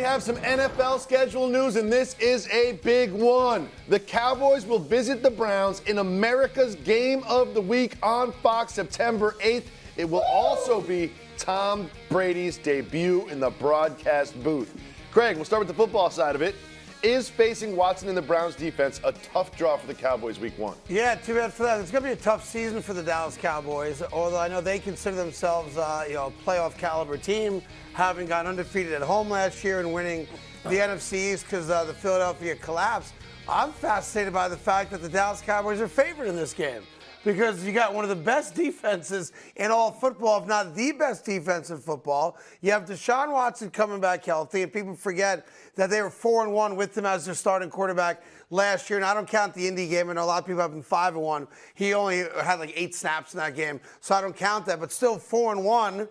have some NFL schedule news, and this is a big one. The Cowboys will visit the Browns in America's Game of the Week on Fox September 8th. It will also be Tom Brady's debut in the broadcast booth. Craig, we'll start with the football side of it. Is facing Watson in the Browns defense a tough draw for the Cowboys week one? Yeah, too bad for that. It's going to be a tough season for the Dallas Cowboys, although I know they consider themselves a playoff caliber team, having gone undefeated at home last year and winning the NFC East because the Philadelphia collapse. I'm fascinated by the fact that the Dallas Cowboys are favored in this game, because you got one of the best defenses in all football, if not the best defense in football. You have Deshaun Watson coming back healthy, and people forget that they were 4-1 with him as their starting quarterback last year. And I don't count the Indy game. I know a lot of people have been 5-1. He only had like 8 snaps in that game, so I don't count that. But still 4-1.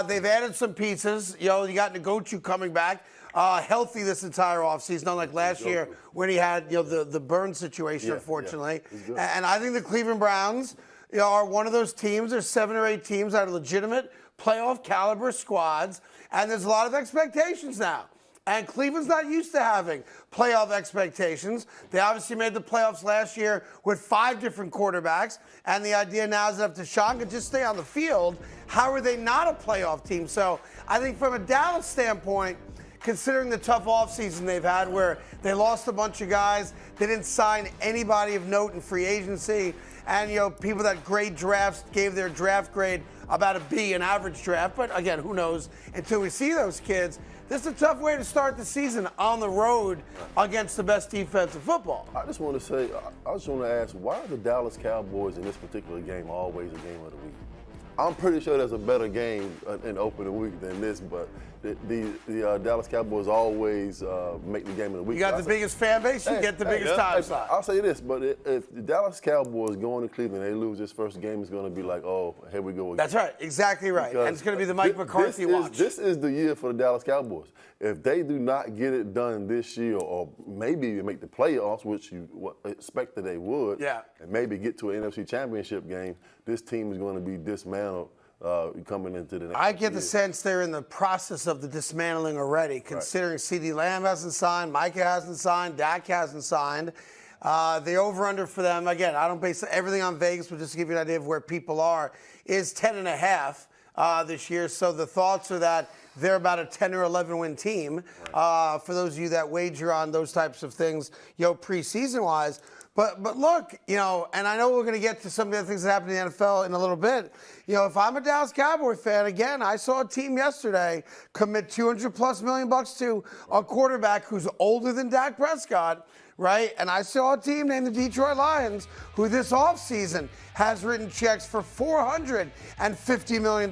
They've added some pieces. You got Ngochu coming back. Healthy this entire offseason, unlike last year when he had the burn situation, unfortunately. Yeah. And I think the Cleveland Browns are one of those teams. There's 7 or 8 teams that are legitimate playoff caliber squads, and there's a lot of expectations now. And Cleveland's not used to having playoff expectations. They obviously made the playoffs last year with 5 different quarterbacks, and the idea now is that if Deshaun could just stay on the field, how are they not a playoff team? So I think from a Dallas standpoint, considering the tough offseason they've had where they lost a bunch of guys, they didn't sign anybody of note in free agency, and people that grade drafts gave their draft grade about a B, an average draft. But again, who knows until we see those kids. This is a tough way to start the season on the road against the best defense in football. I just want to ask, why are the Dallas Cowboys in this particular game always a game of the week? I'm pretty sure there's a better game in opening week than this, but the Dallas Cowboys always make the game of the week. You got the biggest fan base, you get the biggest time slot. I'll say this, but if the Dallas Cowboys go into Cleveland, they lose this first game, it's going to be like, oh, here we go again. That's right, exactly right. Because and it's going to be the Mike McCarthy watch. This is the year for the Dallas Cowboys. If they do not get it done this year, or maybe even make the playoffs, which you expected they would, and maybe get to an NFC Championship game, this team is going to be dismantled coming into the next I get the year. sense they're in the process of the dismantling already, considering CeeDee Lamb hasn't signed, Micah hasn't signed, Dak hasn't signed. The over-under for them, again, I don't base everything on Vegas, but just to give you an idea of where people are, is 10.5 this year. So the thoughts are that they're about a 10 or 11 win team. For those of you that wager on those types of things, preseason wise. But look, and I know we're going to get to some of the things that happen in the NFL in a little bit. If I'm a Dallas Cowboy fan, again, I saw a team yesterday commit $200+ million to a quarterback who's older than Dak Prescott, right? And I saw a team named the Detroit Lions who this offseason has written checks for $450 million.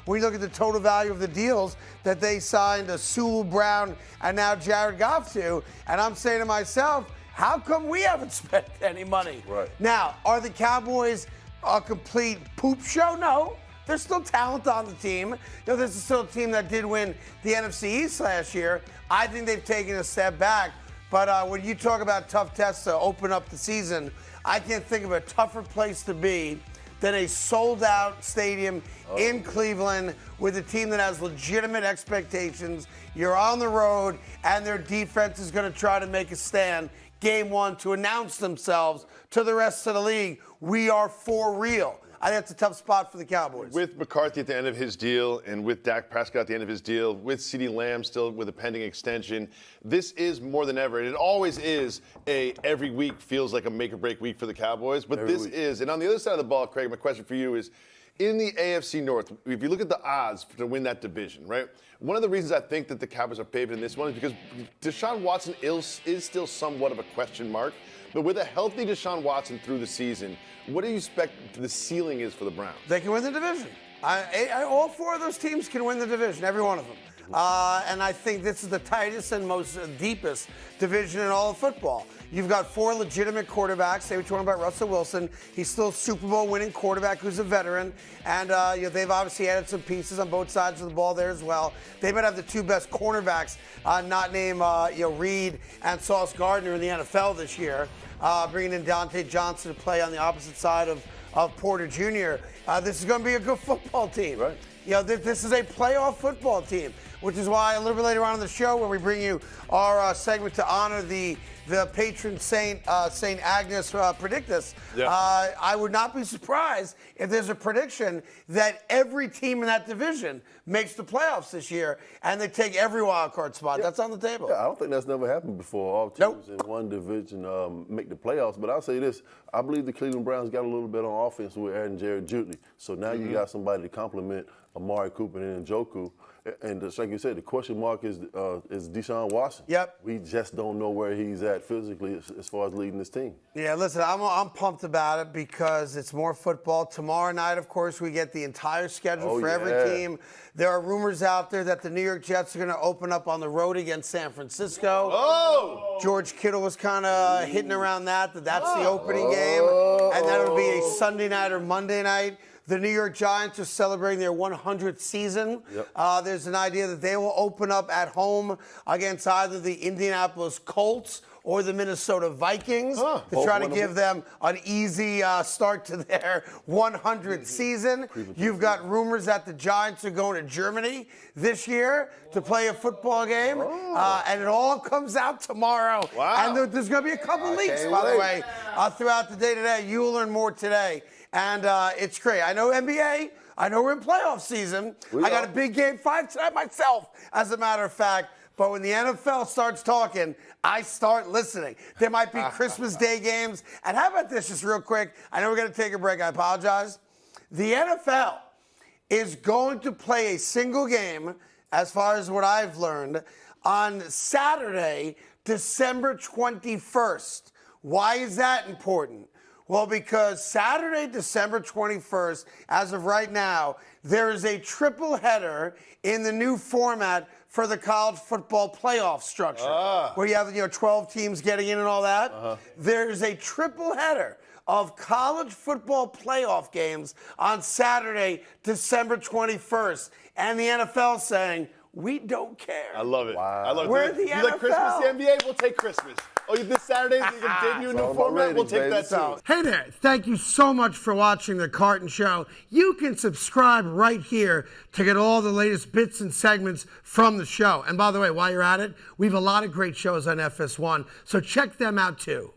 When you look at the total value of the deals that they signed Sewell Brown and now Jared Goff to, and I'm saying to myself, how come we haven't spent any money? Right. Now, are the Cowboys a complete poop show? No. There's still talent on the team. There's still a team that did win the NFC East last year. I think they've taken a step back. But when you talk about tough tests to open up the season, I can't think of a tougher place to be than a sold-out stadium in Cleveland with a team that has legitimate expectations. You're on the road, and their defense is going to try to make a stand game one to announce themselves to the rest of the league. We are for real. I think that's a tough spot for the Cowboys. With McCarthy at the end of his deal and with Dak Prescott at the end of his deal, with CeeDee Lamb still with a pending extension, this is more than ever. And it always is every week feels like a make-or-break week for the Cowboys. But every this week is. And on the other side of the ball, Craig, my question for you is, in the AFC North, if you look at the odds to win that division, right? One of the reasons I think that the Cowboys are favored in this one is because Deshaun Watson is still somewhat of a question mark. But with a healthy Deshaun Watson through the season, what do you expect the ceiling is for the Browns? They can win the division. All 4 of those teams can win the division, every one of them. And I think this is the tightest and most deepest division in all of football. You've got 4 legitimate quarterbacks. Say what you want about Russell Wilson. He's still a Super Bowl winning quarterback who's a veteran. And they've obviously added some pieces on both sides of the ball there as well. They might have the 2 best cornerbacks, not named Reed and Sauce Gardner in the NFL this year. Bringing in Dante Johnson to play on the opposite side of Porter Jr. This is going to be a good football team. Right. This is a playoff football team, which is why a little bit later on in the show, when we bring you our segment to honor the patron saint, Saint Agnes Predictus, I would not be surprised if there's a prediction that every team in that division makes the playoffs this year, and they take every wild card spot. That's on the table. Yeah, I don't think that's never happened before. All teams in one division make the playoffs. But I'll say this: I believe the Cleveland Browns got a little bit on offense with Aaron Jared Jeudy. So now you got somebody to complement Amari Cooper and Njoku. And just like you said, the question mark is Deshaun Watson. Yep. We just don't know where he's at physically as far as leading this team. Yeah, listen, I'm pumped about it because it's more football. Tomorrow night, of course, we get the entire schedule for every team. There are rumors out there that the New York Jets are going to open up on the road against San Francisco. Oh! George Kittle was kind of hitting around that's the opening game. And then it'll be a Sunday night or Monday night. The New York Giants are celebrating their 100th season. Yep. There's an idea that they will open up at home against either the Indianapolis Colts or the Minnesota Vikings to try to give them an easy start to their 100th season. You've got rumors that the Giants are going to Germany this year to play a football game, and it all comes out tomorrow. Wow. And there's going to be a couple leaks, by the way, throughout the day today. You will learn more today. And it's great. I know NBA. I know we're in playoff season. I got a big game 5 tonight myself, as a matter of fact. But when the NFL starts talking, I start listening. There might be Christmas Day games. And how about this, just real quick? I know we're going to take a break. I apologize. The NFL is going to play a single game, as far as what I've learned, on Saturday, December 21st. Why is that important? Well, because Saturday, December 21st, as of right now, there is a triple header in the new format for the college football playoff structure, where you have 12 teams getting in and all that. There's a triple header of college football playoff games on Saturday, December 21st, and the NFL saying, we don't care. I love it. Wow. I love it. We're the You NFL. like Christmas, the NBA? We'll take Christmas. Oh, this Saturday, you can debut a new format? We'll take that too. Hey there. Thank you so much for watching The Carton Show. You can subscribe right here to get all the latest bits and segments from the show. And by the way, while you're at it, we have a lot of great shows on FS1, so check them out too.